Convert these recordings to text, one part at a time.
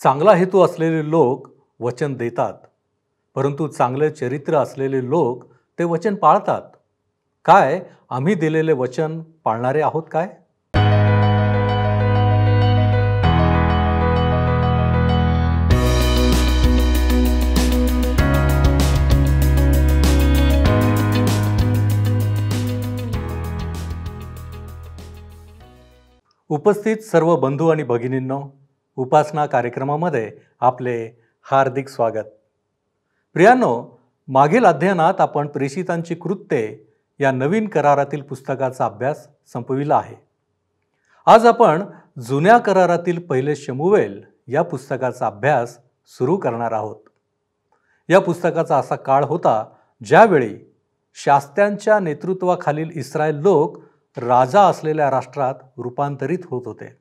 चांगला हेतू असलेले लोक वचन देतात, परंतु चांगले चरित्र असलेले लोक ते वचन पाळतात. काय आम्ही दिलेले वचन पाळणारे आहोत काय? उपस्थित सर्व बंधू आणि भगिनींनो, उपासना कार्यक्रमामध्ये आपले हार्दिक स्वागत. प्रियांनो, मागील अध्ययनात आपण प्रेषितांची कृत्ये या नवीन करारातील पुस्तकाचा अभ्यास संपविला आहे. आज आपण जुन्या करारातील पहिले शमूएल या पुस्तकाचा अभ्यास सुरू करणार आहोत. या पुस्तकाचा असा काळ होता ज्यावेळी शास्त्यांच्या नेतृत्वाखालील इस्रायल लोक राजा असलेल्या राष्ट्रात रूपांतरित होत होते.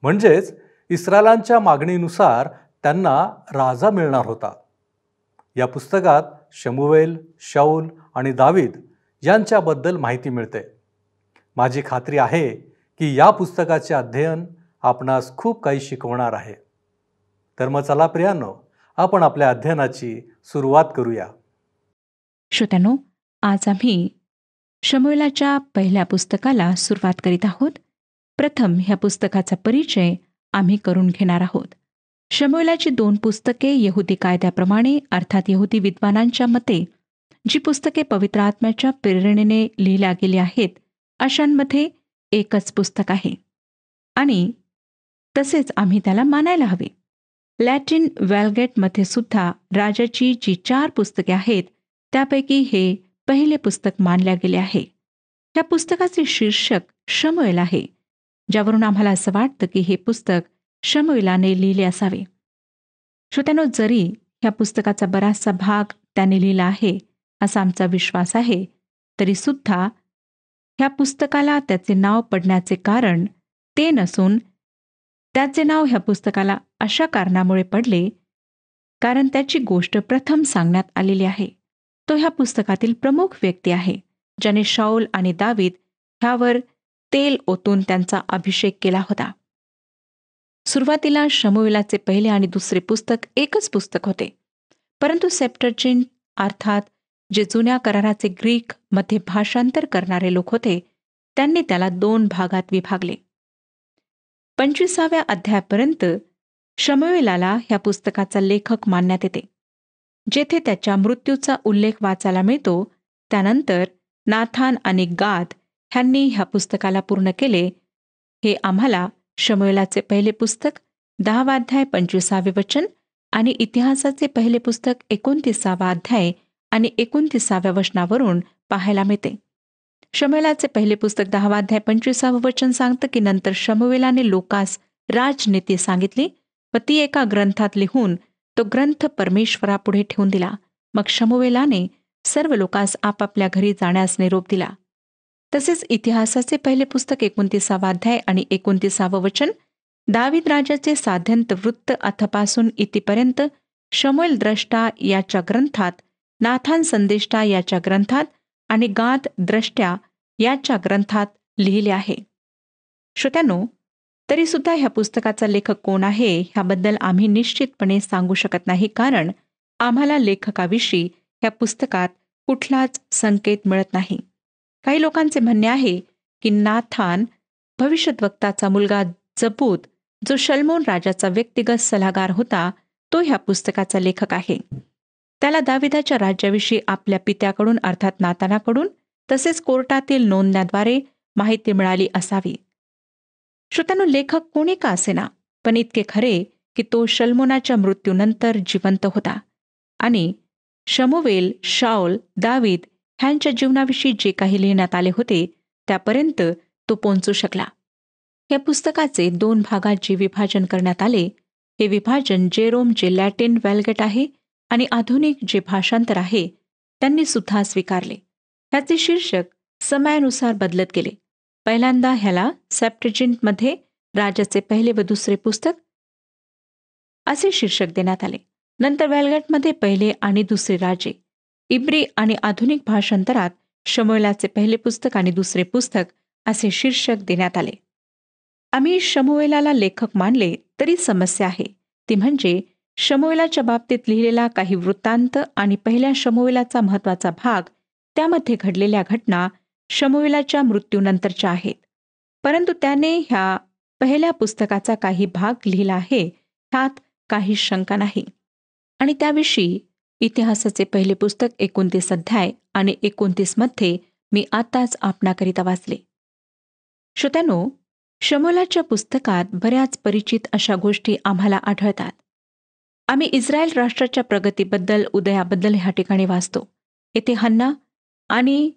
म्हणजेच इस्रायलांच्या मागणीनुसार त्यांना राजा मिळणार होता. या पुस्तकात शमूएल, शाऊल आणि दावीद यांच्याबद्दल माहिती मिळते. माझी खात्री आहे की या पुस्तकाचे अध्ययन आपणास खूप काही शिकवणार आहे. तर मग चला प्रियांनो, आपण आपल्या अध्ययनाची सुरुवात करूया. श्रोत्यांनो, आज आम्ही शमूएलाच्या पहिल्या पुस्तकाला सुरुवात करीत आहोत. प्रथम ह्या पुस्तकाचा परिचय आम्ही करून घेणार आहोत. शमूएलाची 2 पुस्तके यहुदी कायद्याप्रमाणे अर्थात यहुदी विद्वानांच्या मते जी पुस्तके पवित्र आत्म्याच्या प्रेरणेने लिहिल्या गेली आहेत अशांमध्ये एकच पुस्तक आहे आणि तसेच आम्ही त्याला मानायला हवे. लॅटिन व्हॅलगेटमध्ये सुद्धा राजाची जी 4 पुस्तके आहेत त्यापैकी हे पहिले पुस्तक मानल्या गेले आहे. या पुस्तकाचे शीर्षक शमूएल आहे, ज्यावरून आम्हाला असं वाटतं की हे पुस्तक शमूएलाने लिहिले असावे. श्रोत्यांनो, जरी या पुस्तकाचा बराचसा भाग त्याने लिहिला आहे असा आमचा विश्वास आहे, तरी सुद्धा ह्या पुस्तकाला त्याचे नाव पडण्याचे कारण ते नसून त्याचे नाव ह्या पुस्तकाला अशा कारणामुळे पडले कारण त्याची गोष्ट प्रथम सांगण्यात आलेली आहे. तो ह्या पुस्तकातील प्रमुख व्यक्ती आहे, ज्याने शाऊल आणि दावीद ह्यावर तेल ओतून त्यांचा अभिषेक केला होता. सुरुवातीला शमूएलाचे पहिले आणि दुसरे पुस्तक एकच पुस्तक होते, परंतु सेप्टर्जिंट अर्थात जे जुन्या कराराचे ग्रीक मध्ये भाषांतर करणारे लोक होते त्यांनी त्याला 2 भागात विभागले. 25व्या अध्यायापर्यंत शमूएलाला ह्या पुस्तकाचा लेखक मानण्यात येते. जेथे त्याच्या मृत्यूचा उल्लेख वाचायला मिळतो, त्यानंतर नाथान आणि गाद ह्यांनी ह्या पुस्तकाला पूर्ण केले. हे आम्हाला शमूएलाचे पहिले पुस्तक 10वा अध्याय 25वे वचन आणि इतिहासाचे पहिले पुस्तक 29वा अध्याय आणि 29व्या वचनावरून पाहायला मिळते. शमूएलाचे पहिले पुस्तक 10वा अध्याय 25वे वचन सांगतं की नंतर शमूएलाने लोकास राजनीती सांगितली व ती एका ग्रंथात लिहून तो ग्रंथ परमेश्वरापुढे ठेवून दिला. मग शमूएलाने सर्व लोकांस आपापल्या घरी जाण्यास निरोप दिला. तसेच इतिहासाचे पहिले पुस्तक 29वा अध्याय आणि 29वे वचन दावीद राजाचे साध्यंत वृत्त अथपासून इतिपर्यंत शमूएल द्रष्टा याच्या ग्रंथात, नाथान संदेष्टा याच्या ग्रंथात आणि गाद द्रष्ट्या याच्या ग्रंथात लिहिले आहे. श्रोत्यांनो, तरी सुद्धा ह्या पुस्तकाचा लेखक कोण आहे ह्याबद्दल आम्ही निश्चितपणे सांगू शकत नाही, कारण आम्हाला लेखकाविषयी ह्या पुस्तकात कुठलाच संकेत मिळत नाही. काही लोकांचे म्हणणे आहे की नाथान भविष्यद्वक्ताचा मुलगा जबूद, जो शल्मोन राजाचा व्यक्तिगत सल्लागार होता, तो ह्या पुस्तकाचा लेखक आहे. त्याला दाविदाच्या राज्याविषयी आपल्या पित्याकडून अर्थात नातानाकडून तसेच कोर्टातील नोंदण्याद्वारे माहिती मिळाली असावी. श्रोत्यांनो, लेखक कोणी का असेना, पण इतके खरे की तो शल्मोनाच्या मृत्यूनंतर जिवंत होता आणि शमूएल, शाऊल, दावीद ह्यांच्या जीवनाविषयी जे काही लिहिण्यात आले होते त्यापर्यंत तो पोहोचू शकला. या पुस्तकाचे 2 भागात जे विभाजन करण्यात आले, हे विभाजन जेरोम, जे लॅटिन व्हॅलगेट आहे, आणि आधुनिक जे भाषांतर आहे त्यांनी सुद्धा स्वीकारले. ह्याचे शीर्षक समयानुसार बदलत गेले. पहिल्यांदा ह्याला सेप्टजिंटमध्ये राजाचे पहिले व दुसरे पुस्तक असे शीर्षक देण्यात आले. नंतर व्हॅलगेटमध्ये पहिले आणि दुसरे राजे, इब्री आणि आधुनिक भाषांतरात शमूएलाचे पहिले पुस्तक आणि दुसरे पुस्तक असे शीर्षक देण्यात आले. आम्ही शमूएलाला लेखक मानले तरी समस्या आहे, ती म्हणजे शमूएलाच्या बाबतीत लिहिलेला काही वृत्तांत आणि पहिल्या शमूएलाचा महत्त्वाचा भाग, त्यामध्ये घडलेल्या घटना शमूएलाच्या मृत्यूनंतरच्या आहेत. परंतु त्याने ह्या पहिल्या पुस्तकाचा काही भाग लिहिला आहे, ह्यात काही शंका नाही. आणि त्याविषयी इतिहासाचे पहिले पुस्तक 29 अध्याय आणि 29 मध्ये मी आताच आपणाकरिता वाचले. श्रोत्यानो, शमूएलाच्या पुस्तकात बऱ्याच परिचित अशा गोष्टी आम्हाला आढळतात. आम्ही इस्रायल राष्ट्राच्या प्रगतीबद्दल, उदयाबद्दल ह्या ठिकाणी वाचतो. येथे हन्ना आणि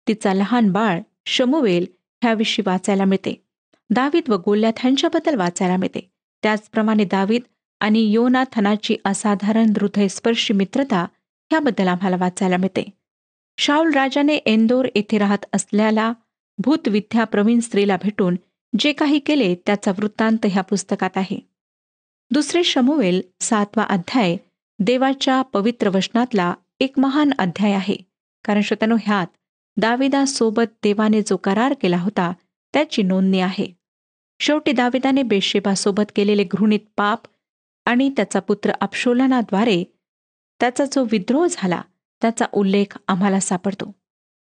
तिचा लहान बाळ शमूएल ह्याविषयी वाचायला मिळते. दावीद व गोल्याथ ह्यांच्याबद्दल वाचायला मिळते. त्याचप्रमाणे दावीद आणि योनाथनाची असाधारण हृदयस्पर्शी मित्रता ह्याबद्दल आम्हाला वाचायला मिळते. शाऊल राजाने एंदोर येथे राहत असलेल्या भूतविद्या प्रवीण स्त्रीला भेटून जे काही केले त्याचा वृत्तांत ह्या पुस्तकात आहे. दुसरे शमूएल 7 अध्याय देवाच्या पवित्र वचनातला एक महान अध्याय आहे. कारण श्रोत्यानो, ह्यात दाविदासोबत देवाने जो करार केला होता त्याची नोंदणी आहे. शेवटी दाविदाने बेशेबासोबत केलेले घृणित पाप आणि त्याचा पुत्र अबशोलोनाद्वारे त्याचा जो विद्रोह झाला त्याचा उल्लेख आम्हाला सापडतो.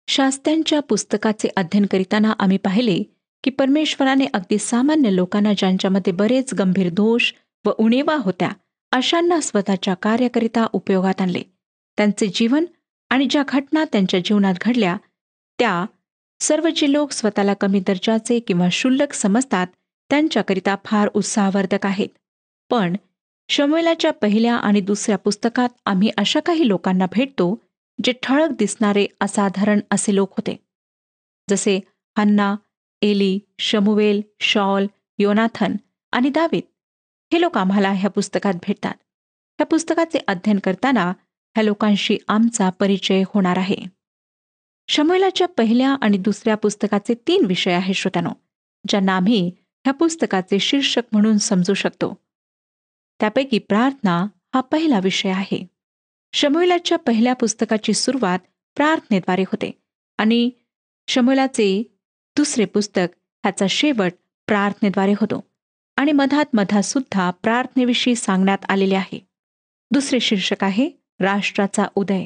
शास्त्यांच्या पुस्तकाचे अध्ययन करीताना आम्ही पाहिले की परमेश्वराने अगदी सामान्य लोकांना, ज्यांच्यामध्ये बरेच गंभीर दोष व उणीवा होत्या, अशांना स्वतःच्या कार्याकरिता उपयोगात आणले. त्यांचे जीवन आणि ज्या घटना त्यांच्या जीवनात घडल्या त्या सर्व जे लोक स्वतःला कमी दर्जाचे किंवा क्षुल्लक समजतात त्यांच्याकरिता फार उत्साहवर्धक आहेत. पण शमूएलाच्या पहिल्या आणि दुसऱ्या पुस्तकात आम्ही अशा काही लोकांना भेटतो जे ठळक दिसणारे असाधारण असे लोक होते, जसे हन्ना, एली, शमूएल, शाऊल, योनाथन आणि दावीद. हे लोक आम्हाला ह्या पुस्तकात भेटतात. ह्या पुस्तकाचे अध्ययन करताना ह्या लोकांशी आमचा परिचय होणार आहे. शमूएलाच्या पहिल्या आणि दुसऱ्या पुस्तकाचे 3 विषय आहेत श्रोत्यानो, ज्यांना आम्ही ह्या पुस्तकाचे शीर्षक म्हणून समजू शकतो. त्यापैकी प्रार्थना हा पहिला विषय आहे. शमूएलाच्या पहिल्या पुस्तकाची सुरुवात प्रार्थनेद्वारे होते आणि शमूएलाचे दुसरे पुस्तक ह्याचा शेवट प्रार्थनेद्वारे होतो आणि मधात सुद्धा प्रार्थनेविषयी सांगण्यात आलेले आहे. दुसरे शीर्षक आहे राष्ट्राचा उदय.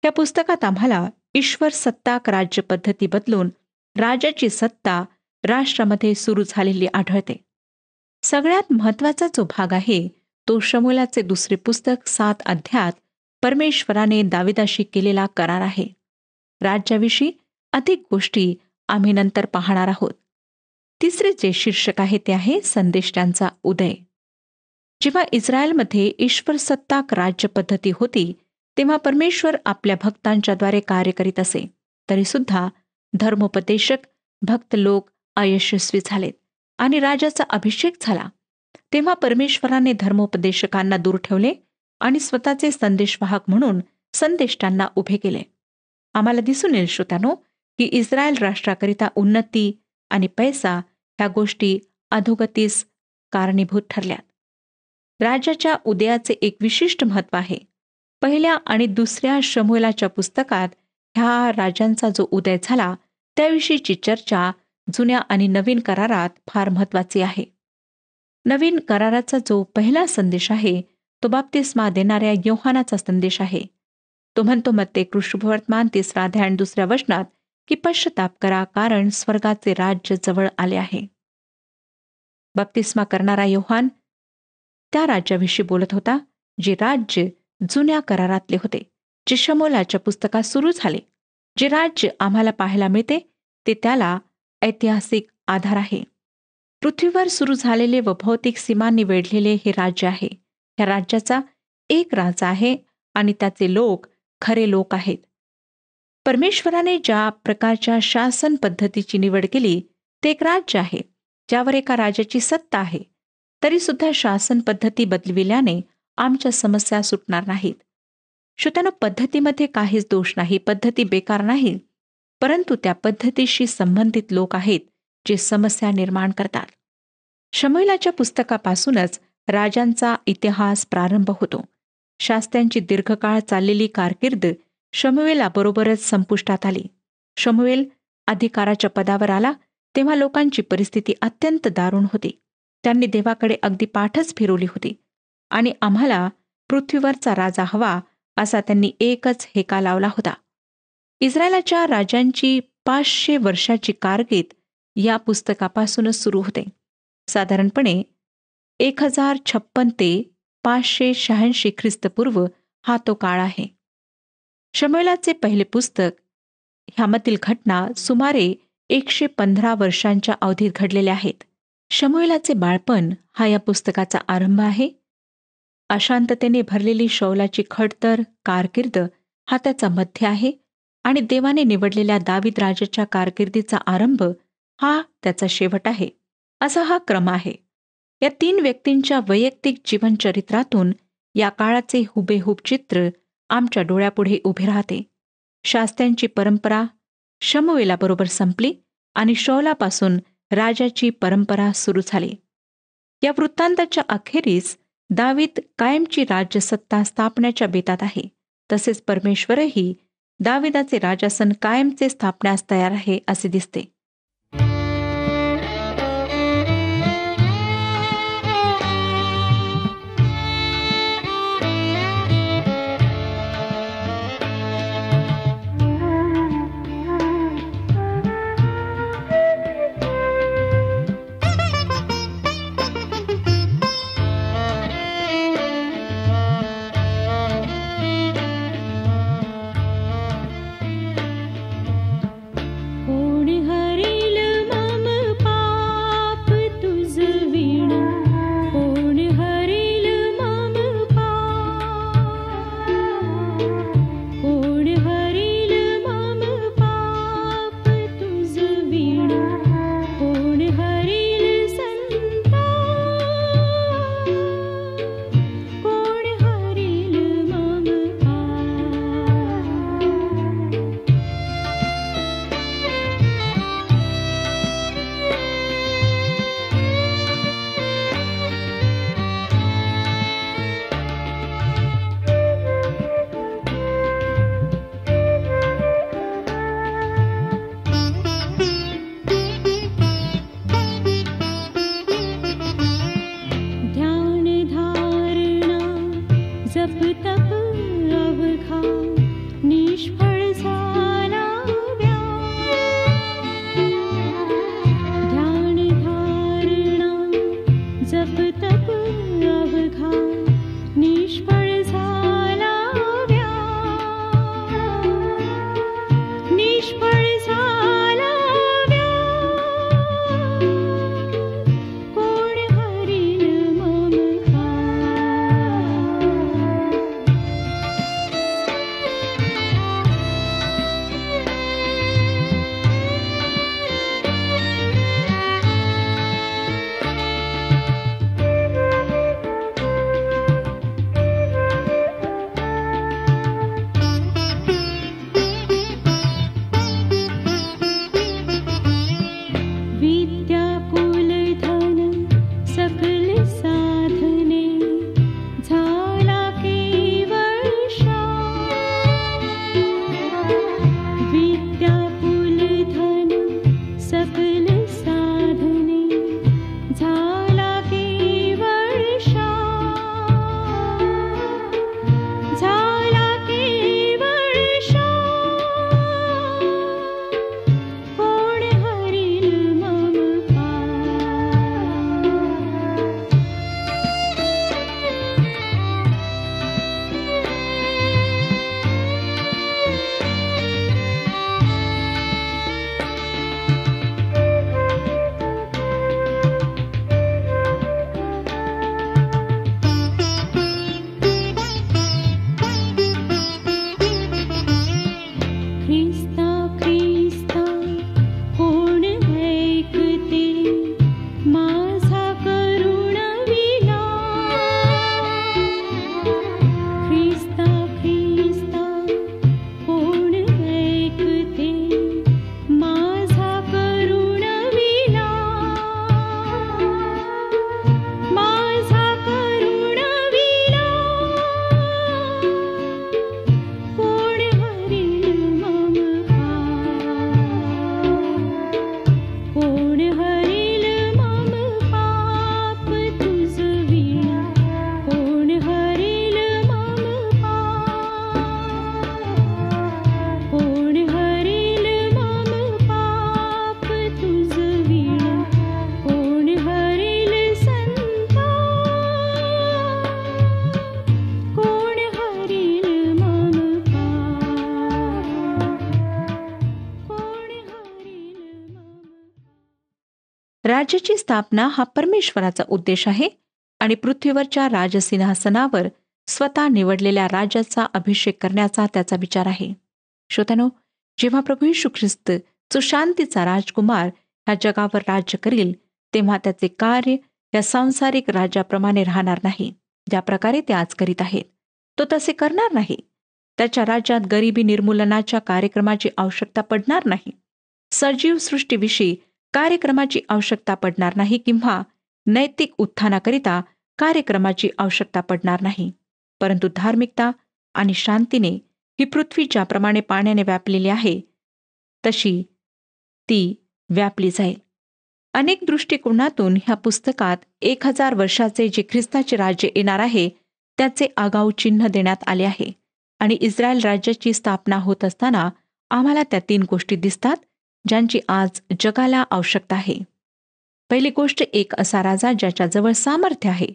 या पुस्तकात आम्हाला ईश्वर सत्ताक राज्य पद्धती बदलून राजाची सत्ता राष्ट्रामध्ये सुरू झालेली आढळते. सगळ्यात महत्त्वाचा जो भाग आहे तो शमूएलाचे दुसरे पुस्तक 7 अध्यायात परमेश्वराने दाविदाशी केलेला करार आहे. राज्याविषयी अधिक गोष्टी आम्ही नंतर पाहणार आहोत. तिसरे जे शीर्षक आहे ते आहे संदेष्टांचा उदय. जेव्हा इस्रायलमध्ये ईश्वर सत्ताक राज्य पद्धती होती तेव्हा परमेश्वर आपल्या भक्तांच्याद्वारे कार्य करीत असे. तरी सुद्धा धर्मोपदेशक भक्त लोक अयशस्वी झालेत आणि राजाचा अभिषेक झाला. तेव्हा परमेश्वराने धर्मोपदेशकांना दूर ठेवले आणि स्वतःचे संदेशवाहक म्हणून संदेष्टांना उभे केले. आम्हाला दिसून येईल श्रोत्यानो की इस्रायल राष्ट्राकरिता उन्नती आणि पैसा ह्या गोष्टी अधोगतीस कारणीभूत ठरल्यात. राजाच्या उदयाचे एक विशिष्ट महत्त्व आहे. पहिल्या आणि दुसऱ्या शमूएलाच्या पुस्तकात ह्या राजांचा जो उदय झाला त्याविषयीची चर्चा जुन्या आणि नवीन करारात फार महत्त्वाची आहे. नवीन कराराचा जो पहिला संदेश आहे तो बाप्तिस्मा देणाऱ्या योहानाचा संदेश आहे. तो म्हणतो मत्ते शुभवर्तमान 3 अध्याय 2 वचनात की पश्चाताप करा, कारण स्वर्गाचे राज्य जवळ आले आहे. बाप्तिस्मा करणारा योहान त्या राज्याविषयी बोलत होता जे राज्य जुन्या करारातले होते, जे शमूएलाच्या पुस्तकात सुरू झाले. जे राज्य आम्हाला पाहायला मिळते ते त्याला ऐतिहासिक आधार आहे. पृथ्वीवर सुरू झालेले व भौतिक सीमांनी वेढलेले हे राज्य आहे. ह्या राज्याचा एक राजा आहे आणि त्याचे लोक खरे लोक आहेत. परमेश्वराने ज्या प्रकारच्या शासन पद्धतीची निवड केली ते एक राज्य आहे ज्यावर एका राजाची सत्ता आहे. तरी सुद्धा शासन पद्धती बदलविल्याने आमच्या समस्या सुटणार नाहीत. श्रोत्यानो, पद्धतीमध्ये काहीच दोष नाही, पद्धती बेकार नाही, परंतु त्या पद्धतीशी संबंधित लोक आहेत जे समस्या निर्माण करतात. शमूएलाच्या पुस्तकापासूनच राजांचा इतिहास प्रारंभ होतो. शास्त्यांची दीर्घकाळ चाललेली कारकीर्द शमूएलाबरोबरच संपुष्टात आली. शमूएल अधिकाराच्या पदावर आला तेव्हा लोकांची परिस्थिती अत्यंत दारुण होती. त्यांनी देवाकडे अगदी पाठच फिरवली होती. आणि आम्हाला पृथ्वीवरचा राजा हवा, असा त्यांनी एकच हेका लावला होता. इस्रायलाच्या राजांची 500 वर्षाची कारकीर्द या पुस्तकापासूनच सुरू होते. साधारणपणे 1056 ते 586 ख्रिस्तपूर्व हा तो काळ आहे. शमूएलाचे पहिले पुस्तक ह्यामधील घटना सुमारे 115 वर्षांच्या अवधीत घडलेल्या आहेत. शमूएलाचे बाळपण हा या पुस्तकाचा आरंभ आहे. अशांततेने भरलेली शौलाची खडतर कारकीर्द हा त्याचा मध्य आहे आणि देवाने निवडलेल्या दावीद राजाच्या कारकिर्दीचा आरंभ हा त्याचा शेवट आहे. असा हा क्रम आहे. या 3 व्यक्तींच्या वैयक्तिक जीवनचरित्रातून या काळाचे हुबेहूब चित्र आमच्या डोळ्यापुढे उभे राहते. शास्त्यांची परंपरा शमूएलाबरोबर संपली आणि शौलापासून राजाची परंपरा सुरू झाली. या वृत्तांताच्या अखेरीस दावीद कायमची राज्यसत्ता स्थापण्याच्या बेतात आहे. तसेच परमेश्वरही दाविदाचे राजासन कायमचे स्थापण्यास तयार आहे असे दिसते. राज्याची स्थापना हा परमेश्वराचा उद्देश आहे आणि पृथ्वीवरच्या राजसिंहासनावर स्वतः निवडलेल्या राजाचा अभिषेक करण्याचा त्याचा विचार आहे. श्रोत्यानो, जेव्हा प्रभू येशू ख्रिस्त जो शांतीचा राजकुमार ह्या जगावर राज्य करील, तेव्हा त्याचे कार्य या सांसारिक राज्याप्रमाणे राहणार नाही, ज्या प्रकारे ते आज करीत आहेत. तो तसे करणार नाही. त्याच्या राज्यात गरिबी निर्मूलनाच्या कार्यक्रमाची आवश्यकता पडणार नाही. सजीव सृष्टीविषयी कार्यक्रमाची आवश्यकता पडणार नाही किंवा नैतिक उत्थानाकरिता कार्यक्रमाची आवश्यकता पडणार नाही. परंतु धार्मिकता आणि शांतीने ही पृथ्वी ज्याप्रमाणे पाण्याने व्यापलेली आहे तशी ती व्यापली जाईल. अनेक दृष्टिकोनातून ह्या पुस्तकात 1000 वर्षाचे जे ख्रिस्ताचे राज्य येणार आहे त्याचे आगाऊ चिन्ह देण्यात आले आहे. आणि इस्रायल राज्याची स्थापना होत असताना आम्हाला त्या 3 गोष्टी दिसतात ज्यांची आज जगाला आवश्यकता आहे. पहिली गोष्ट, एक असा राजा ज्याच्याजवळ सामर्थ्य आहे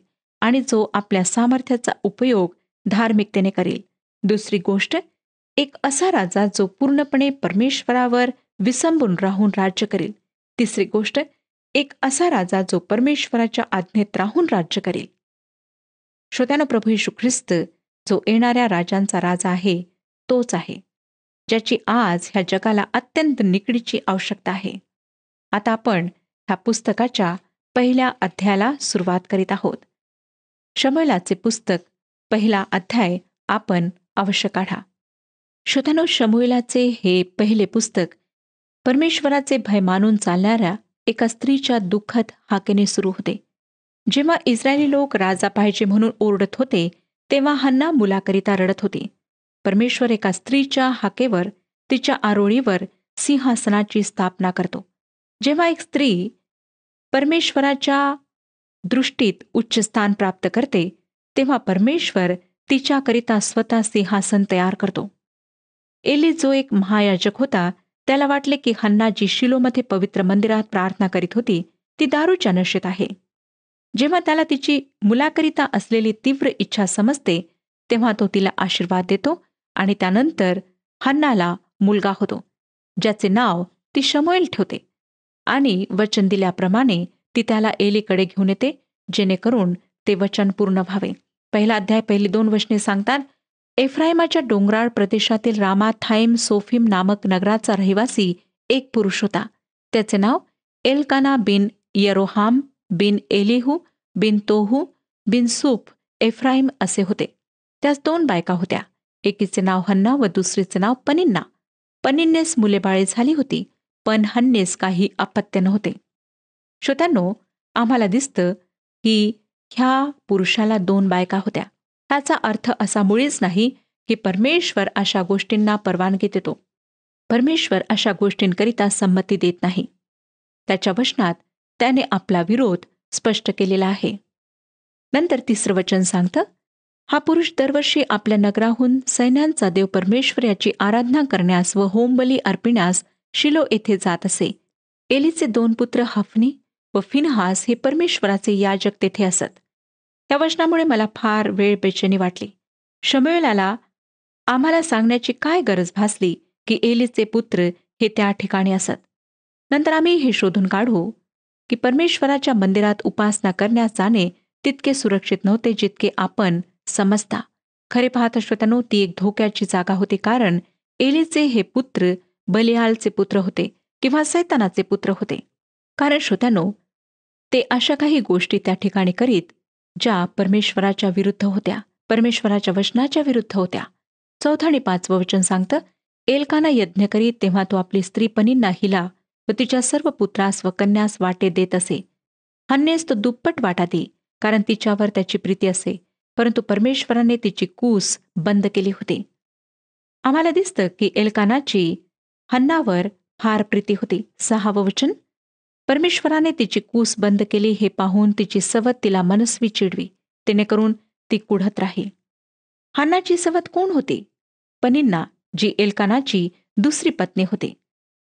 आणि जो आपल्या सामर्थ्याचा उपयोग धार्मिकतेने करेल. दुसरी गोष्ट, एक असा राजा जो पूर्णपणे परमेश्वरावर विसंबून राहून राज्य करेल. तिसरी गोष्ट, एक असा राजा जो परमेश्वराच्या आज्ञेत राहून राज्य करेल. श्रोत्यानो, प्रभू येशू ख्रिस्त जो येणाऱ्या राजांचा राजा आहे तोच आहे, ज्याची आज ह्या जगाला अत्यंत निकडीची आवश्यकता आहे. आता आपण ह्या पुस्तकाच्या पहिल्या अध्यायाला सुरुवात करीत आहोत. शमूएलाचे पुस्तक, पहिला अध्याय आपण अवश्य काढा. श्रोत्यानो, शमूएलाचे हे पहिले पुस्तक परमेश्वराचे भय मानून चालणाऱ्या एका स्त्रीच्या दुःखद हाकेने सुरू होते. जेव्हा इस्रायली लोक राजा पाहिजे म्हणून ओरडत होते, तेव्हा हन्ना मुलाकरिता रडत होती. परमेश्वर एका स्त्रीच्या हाकेवर, तिच्या आरोळीवर सिंहासनाची स्थापना करतो. जेव्हा एक स्त्री परमेश्वराच्या दृष्टीत उच्च स्थान प्राप्त करते, तेव्हा परमेश्वर तिच्याकरिता स्वतः सिंहासन तयार करतो. एली जो एक महायाजक होता, त्याला वाटले की हन्ना जी शिलोमध्ये पवित्र मंदिरात प्रार्थना करीत होती ती दारूच्या नशेत आहे. जेव्हा त्याला तिची मुलाकरिता असलेली तीव्र इच्छा समजते, तेव्हा तो तिला आशीर्वाद देतो आणि त्यानंतर हन्नाला मुलगा होतो, ज्याचे नाव ती शमूएल ठेवते. आणि वचन दिल्याप्रमाणे ती त्याला एलीकडे घेऊन येते, जेणेकरून ते वचन पूर्ण व्हावे. पहिला अध्याय पहिली 2 वचने सांगतात, एफ्राईमाच्या डोंगराळ प्रदेशातील रामाथाईम सोफीम नामक नगराचा रहिवासी एक पुरुष होता. त्याचे नाव एल्काना बिन यरोहाम बिन एलिहू बिन तोहू बिन सूफ एफ्राईम असे होते. त्यास 2 बायका होत्या. एकीचे नाव हन्ना व दुसरीचे नाव पनिन्ना. पनिन्नेस मुलेबाळे झाली होती, पण हन्नेस काही अपत्य नव्हते. श्रोत्यांनो, आम्हाला दिसतं की ह्या पुरुषाला 2 बायका होत्या. ह्याचा अर्थ असा मुळीच नाही की परमेश्वर अशा गोष्टींना परवानगी देतो. परमेश्वर अशा गोष्टींकरिता संमती देत नाही. त्याच्या वचनात त्याने आपला विरोध स्पष्ट केलेला आहे. नंतर 3रं वचन सांगतं, हा पुरुष दरवर्षी आपल्या नगराहून सैन्यांचा देव परमेश्वर याची आराधना करण्यास व होमबली अर्पिण्यास शिलो येथे जात असे. एलीचे 2 पुत्र हफनी व फिनहास हे परमेश्वराचे याजक तेथे असत. या वचनामुळे मला फार वेळ बेचैनी वाटली. शमूएलाला आम्हाला सांगण्याची काय गरज भासली की एलीचे पुत्र हे त्या ठिकाणी असत. नंतर आम्ही हे शोधून काढू की परमेश्वराच्या मंदिरात उपासना करण्यास जाणे तितके सुरक्षित नव्हते जितके आपण समजता. खरे पाहता श्रोत्यांनो, ती एक धोक्याची जागा होती, कारण एलीचे हे पुत्र बलियालचे पुत्र होते किंवा सैतानाचे पुत्र होते. कारण श्रोत्यांनो, ते अशा काही गोष्टी त्या ठिकाणी करीत ज्या परमेश्वराच्या विरुद्ध होत्या, परमेश्वराच्या वचनाच्या विरुद्ध होत्या. 4 आणि 5 वचन सांगतं, एल्काना यज्ञ करीत तेव्हा तो आपली स्त्री पनिन्ना हिला व तिच्या सर्व पुत्रास व कन्यास वाटे देत असे. हन्नेस तो दुप्पट वाटा दे, कारण तिच्यावर त्याची प्रीती असे, परंतु परमेश्वराने तिची कूस बंद केली होती. आम्हाला दिसतं की एल्कानाची हन्नावर फार प्रीती होती. 6वं वचन, परमेश्वराने तिची कूस बंद केली हे पाहून तिची सवत तिला मनस्वी चिडवी, जेणेकरून ती कुढत राहील. हन्नाची सवत कोण होती? पनिन्ना, जी एल्कानाची दुसरी पत्नी होती.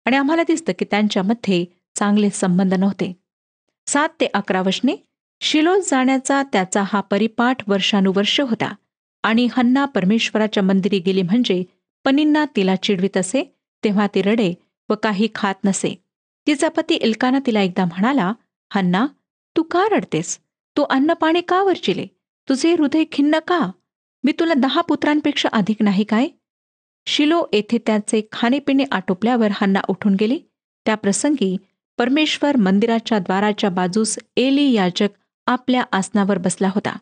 आणि आम्हाला दिसतं की त्यांच्यामध्ये चांगले संबंध नव्हते. 7 ते 11 वचने, शिलोत जाण्याचा त्याचा हा परिपाठ वर्षानुवर्ष होता. आणि हन्ना परमेश्वराच्या मंदिरी गेली म्हणजे पनिन्ना तिला चिडवीत असे, तेव्हा ती रडे व काही खात नसे. तिचा पती एल्काना तिला एकदा म्हणाला, हन्ना, तू का रडतेस? तू अन्नपाणी का वरचिले? तुझे हृदय खिन्न का? मी तुला 10 पुत्रांपेक्षा अधिक नाही काय? शिलो येथे त्याचे खाणेपिणे आटोपल्यावर हन्ना उठून गेली. त्या प्रसंगी परमेश्वर मंदिराच्या द्वाराच्या बाजूस एली याजक आपल्या आसनावर बसला होता.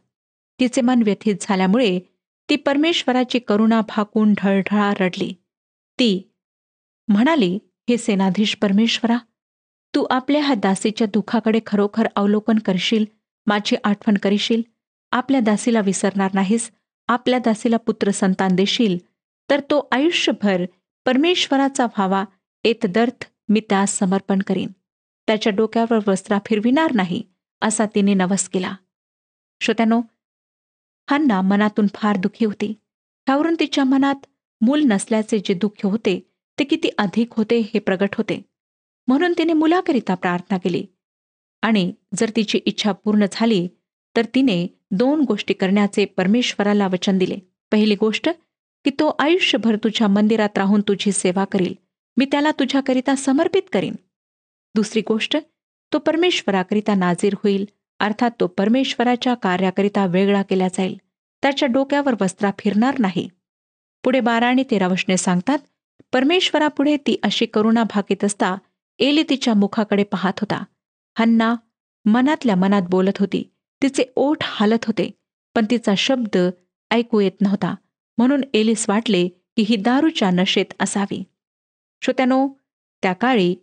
तिचे मन व्यथित झाल्यामुळे ती परमेश्वराची करुणा भाकून ढळढळा रडली. ती म्हणाली, हे सेनाधीश परमेश्वरा, तू आपल्या ह्या दासीच्या दुःखाकडे खरोखर अवलोकन करशील, माझी आठवण करशील, आपल्या दासीला विसरणार नाहीस, आपल्या दासीला पुत्र संतान देशील, तर तो आयुष्यभर परमेश्वराचा व्हावा एतदर्थ मी त्यास समर्पण करीन. त्याच्या डोक्यावर वस्त्रा फिरविणार नाही, असा तिने नवस केला. श्रोत्यानो, हन्ना मनातून फार दुःखी होती. ह्यावरून तिच्या मनात मूल नसल्याचे जे दुःख होते ते किती अधिक होते हे प्रगट होते. म्हणून तिने मुलाकरिता प्रार्थना केली. आणि जर तिची इच्छा पूर्ण झाली तर तिने 2 गोष्टी करण्याचे परमेश्वराला वचन दिले. पहिली गोष्ट की तो आयुष्यभर तुझ्या मंदिरात राहून तुझी सेवा करील, मी त्याला तुझ्याकरिता समर्पित करीन. दुसरी गोष्ट, तो परमेश्वराकरिता नाझीर होईल, अर्थात तो परमेश्वराच्या कार्याकरिता वेगळा केला जाईल, त्याच्या डोक्यावर वस्त्रा फिरणार नाही. पुढे 12 आणि 13 वचने सांगतात, परमेश्वरापुढे ती अशी करुणा भाकीत असता एली तिच्या मुखाकडे पाहत होता. हन्ना मनातल्या मनात बोलत होती. तिचे ओठ हालत होते, पण तिचा शब्द ऐकू येत नव्हता. म्हणून एलीस वाटले की ही दारूच्या नशेत असावी. श्रोत्यानो, त्या काळी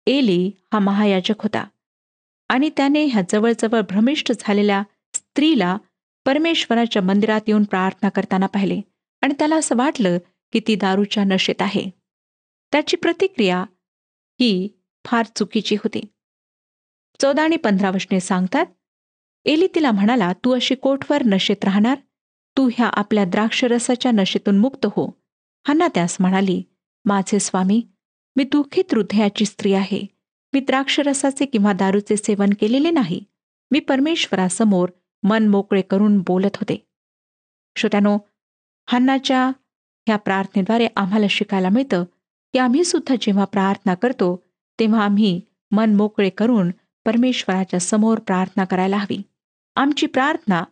एली हा महायाजक होता आणि त्याने ह्या जवळजवळ भ्रमिष्ट झालेल्या स्त्रीला परमेश्वराच्या मंदिरात येऊन प्रार्थना करताना पाहिले आणि त्याला असं वाटलं की ती दारूच्या नशेत आहे. त्याची प्रतिक्रिया ही फार चुकीची होती. 14 आणि 15 वचने सांगतात, एली तिला म्हणाला, तू अशी कोठवर नशेत राहणार? तू ह्या आपल्या द्राक्षरसाच्या नशेतून मुक्त हो. हन्ना त्यास म्हणाली, माझे स्वामी, मी दुःखित हृदयाची स्त्री आहे. मी द्राक्षरसाचे किंवा दारूचे सेवन केलेले नाही. मी परमेश्वरासमोर मन मोकळे करून बोलत होते. श्रोत्यानो, हन्नाच्या ह्या प्रार्थनेद्वारे आम्हाला शिकायला मिळतं की आम्ही सुद्धा जेव्हा प्रार्थना करतो तेव्हा आम्ही मन मोकळे करून परमेश्वराच्या समोर प्रार्थना करायला हवी. आमची प्रार्थना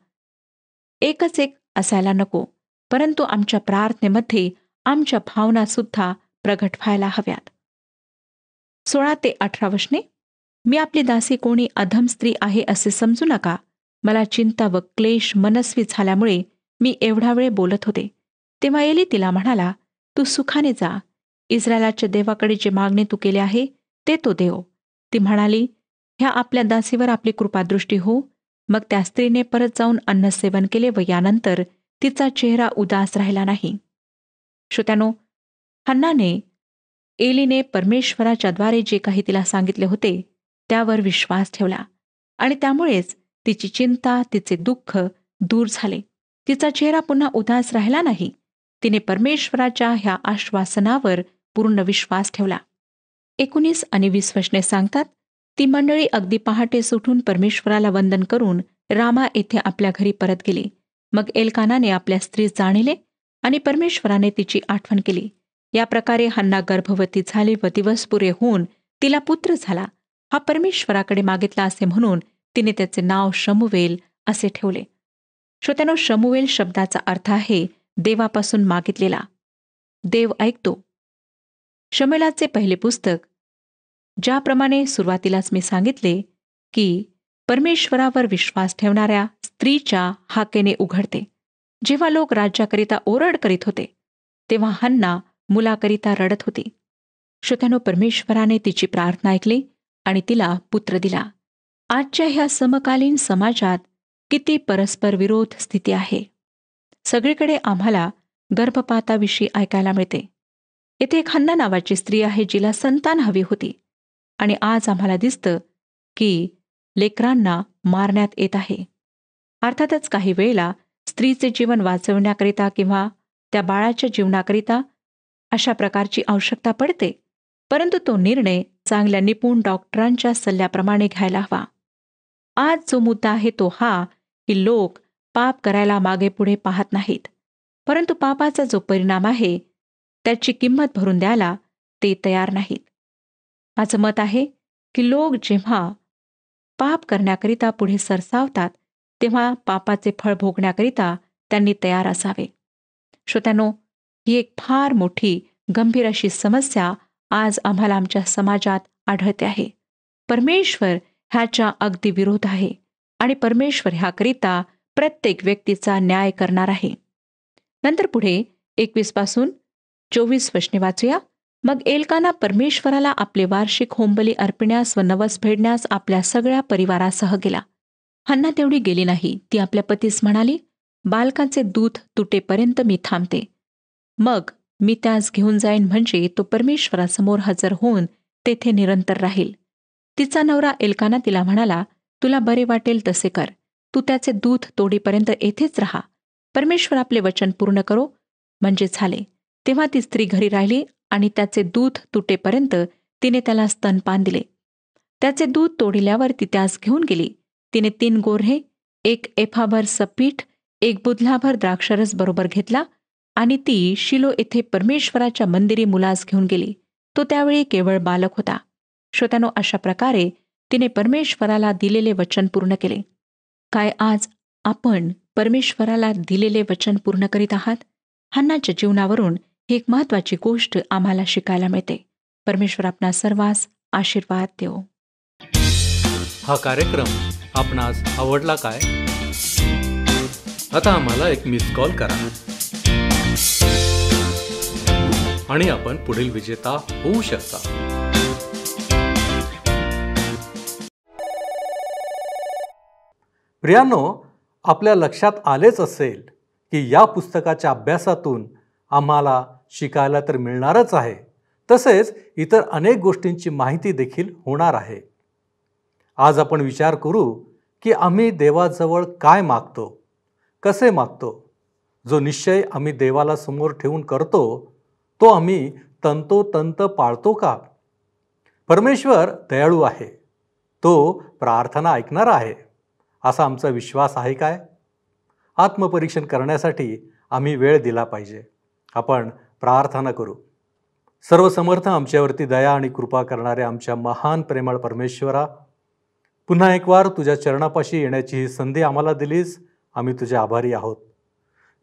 एकच एक असायला नको, परंतु आमच्या प्रार्थनेमध्ये आमच्या भावना सुद्धा प्रगट व्हायला हव्यात. 16 ते 18 वचने, मी आपली दासी कोणी अधम स्त्री आहे असे समजू नका. मला चिंता व क्लेश मनस्वी झाल्यामुळे मी एवढा वेळ बोलत होते. तेव्हा एली तिला म्हणाला, तू सुखाने जा. इस्रायलाच्या देवाकडे जे मागणे तू केले आहे ते तो देव. ती म्हणाली, ह्या आपल्या दासीवर आपली कृपादृष्टी हो. मग त्या स्त्रीने परत जाऊन अन्नसेवन केले व यानंतर तिचा चेहरा उदास राहिला नाही. श्रोत्यानो, हन्नाने एलीने परमेश्वराच्या द्वारे जे काही तिला सांगितले होते त्यावर विश्वास ठेवला आणि त्यामुळेच तिची चिंता, तिचे दुःख दूर झाले. तिचा चेहरा पुन्हा उदास राहिला नाही. तिने परमेश्वराच्या ह्या आश्वासनावर पूर्ण विश्वास ठेवला. 19 आणि 20 वचने सांगतात, ती मंडळी अगदी पहाटेस उठून परमेश्वराला वंदन करून रामा येथे आपल्या घरी परत गेली. मग एल्कानाने आपल्या स्त्रीस जाणिले आणि परमेश्वराने तिची आठवण केली. या प्रकारे हन्ना गर्भवती झाली व दिवस पुरे होऊन तिला पुत्र झाला. हा परमेश्वराकडे मागितला असे म्हणून तिने त्याचे नाव शमूवेल असे ठेवले. श्रोत्यानो, शमूवेल शब्दाचा अर्थ आहे देवापासून मागितलेला. देव ऐकतो. शमूएलाचे पहिले पुस्तक, ज्याप्रमाणे सुरुवातीलाच मी सांगितले की परमेश्वरावर विश्वास ठेवणाऱ्या स्त्रीच्या हाकेने उघडते. जेव्हा लोक राज्याकरिता ओरड करीत होते तेव्हा हन्ना मुलाकरिता रडत होती. श्रोत्यानो, परमेश्वराने तिची प्रार्थना ऐकली आणि तिला पुत्र दिला. आजच्या ह्या समकालीन समाजात किती परस्पर विरोध स्थिती आहे. सगळीकडे आम्हाला गर्भपाताविषयी ऐकायला मिळते. येथे एक हन्ना नावाची स्त्री आहे जिला संतान हवी होती आणि आज आम्हाला दिसतं की लेकरांना मारण्यात येत आहे. अर्थातच काही वेळेला स्त्रीचे जीवन वाचवण्याकरिता किंवा त्या बाळाच्या जीवनाकरिता अशा प्रकारची आवश्यकता पडते, परंतु तो निर्णय चांगल्या निपुण डॉक्टरांच्या सल्ल्याप्रमाणे घ्यायला हवा. आज जो मुद्दा आहे तो हा की लोक पाप करायला मागे पुढे पाहत नाहीत, परंतु पापाचा जो परिणाम आहे त्याची किंमत भरून द्यायला ते तयार नाहीत. माझं मत आहे की लोक जेव्हा पाप करण्याकरिता पुढे सरसावतात, तेव्हा पापाचे फळ भोगण्याकरिता त्यांनी तयार असावे. श्रोत्यानो, ही एक फार मोठी गंभीर अशी समस्या आज आम्हाला आमच्या समाजात आढळते आहे. परमेश्वर ह्याच्या अगदी विरोध आहे आणि परमेश्वर ह्याकरिता प्रत्येक व्यक्तीचा न्याय करणार आहे. नंतर पुढे 21 पासून 24 वचने वाचूया. मग एल्काना परमेश्वराला आपले वार्षिक होमबली अर्पण्यास व नवस फेडण्यास आपल्या सगळ्या परिवारासह गेला. हन्ना तेवढी गेली नाही. ती आपल्या पतीस म्हणाली, बालकाचे दूध तुटेपर्यंत मी थांबते. मग मी त्यास घेऊन जाईन, म्हणजे तो परमेश्वरासमोर हजर होऊन तेथे निरंतर राहील. तिचा नवरा एल्काना तिला म्हणाला, तुला बरे वाटेल तसे कर. तू त्याचे दूध तोडीपर्यंत येथेच राहा. परमेश्वर आपले वचन पूर्ण करो. म्हणजे झाले. तेव्हा ती स्त्री घरी राहिली आणि त्याचे दूध तुटेपर्यंत तिने त्याला स्तनपान दिले. त्याचे दूध तोडिल्यावर ती त्यास घेऊन गेली. तिने 3 गोऱ्हे, 1 एफाभर सपीठ, 1 बुधलाभर द्राक्षरस बरोबर घेतला आणि ती शिलो येथे परमेश्वराच्या मंदिरी मुलास घेऊन गेली. तो त्यावेळी केवळ बालक होता. श्रोत्यानो, अशा प्रकारे तिने परमेश्वराला दिलेले वचन पूर्ण केले. काय आज आपण परमेश्वराला दिलेले वचन पूर्ण करीत आहात? हन्नाच्या जीवनावरून ही एक महत्त्वाची गोष्ट आम्हाला शिकायला मिळते. परमेश्वर आपणा सर्वांस आशीर्वाद देवो. हा कार्यक्रम आपणास आवडला काय? आता आम्हाला एक मिस कॉल करा आणि आपण पुढील विजेता होऊ शकता. प्रियांनो, आपल्या लक्षात आलेच असेल की या पुस्तकाच्या अभ्यासातून आम्हाला शिकायला तर मिळणारच आहे, तसेच इतर अनेक गोष्टींची माहिती देखील होणार आहे. आज आपण विचार करू की आम्ही देवाजवळ काय मागतो, कसे मागतो. जो निश्चय आम्ही देवाला समोर ठेवून करतो तो आम्ही तंतोतंत पाळतो का? परमेश्वर दयाळू आहे, तो प्रार्थना ऐकणारा आहे, असा आमचा विश्वास आहे काय? आत्मपरीक्षण करण्यासाठी आम्ही वेळ दिला पाहिजे. आपण प्रार्थना करू. सर्वसमर्थ आमच्यावरती दया आणि कृपा करणाऱ्या आमच्या महान प्रेमळ परमेश्वरा, पुन्हा एक वार तुझ्या चरणापाशी येण्याची ही संधी आम्हाला दिलीस. आम्ही तुझे आभारी आहोत.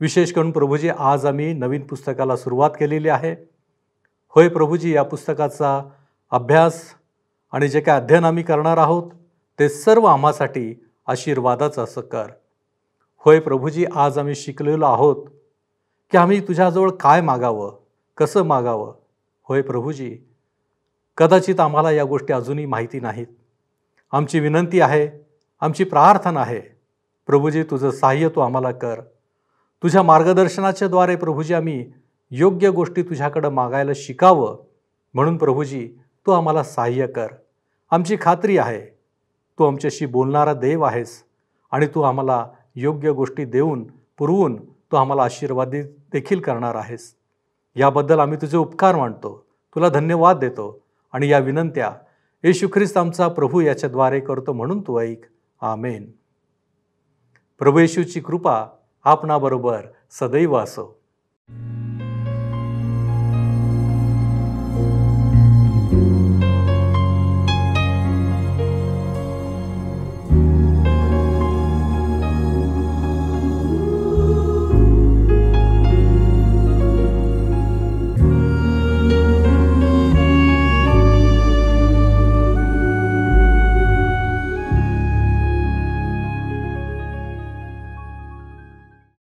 विशेष करून प्रभूजी, आज आम्ही नवीन पुस्तकाला सुरुवात केलेली आहे. होय प्रभूजी, या पुस्तकाचा अभ्यास आणि जे काय अध्ययन आम्ही करणार आहोत ते सर्व आम्हासाठी आशीर्वादाचं असं कर. होय प्रभूजी, आज आम्ही शिकलेलो आहोत की आम्ही तुझ्याजवळ काय मागावं, कसं मागावं. होय प्रभूजी, कदाचित आम्हाला या गोष्टी अजूनही माहिती नाहीत. आमची विनंती आहे, आमची प्रार्थना आहे, प्रभूजी तुझं सहाय्य तू आम्हाला कर. तुझ्या मार्गदर्शनाच्या द्वारे प्रभूजी आम्ही योग्य गोष्टी तुझ्याकडं मागायला शिकावं. म्हणून प्रभूजी तू आम्हाला सहाय्य कर. आमची खात्री आहे तू आमच्याशी बोलणारा देव आहेस आणि तू आम्हाला योग्य गोष्टी देऊन पुरवून तू आम्हाला आशीर्वादित देखील करणार आहेस. याबद्दल आम्ही तुझे उपकार मानतो, तुला धन्यवाद देतो आणि या विनंत्या येशू ख्रिस्त आमचा प्रभू याच्याद्वारे करतो, म्हणून तू ऐक. आमेन. प्रभू येशूची कृपा आपणाबरोबर सदैव असो.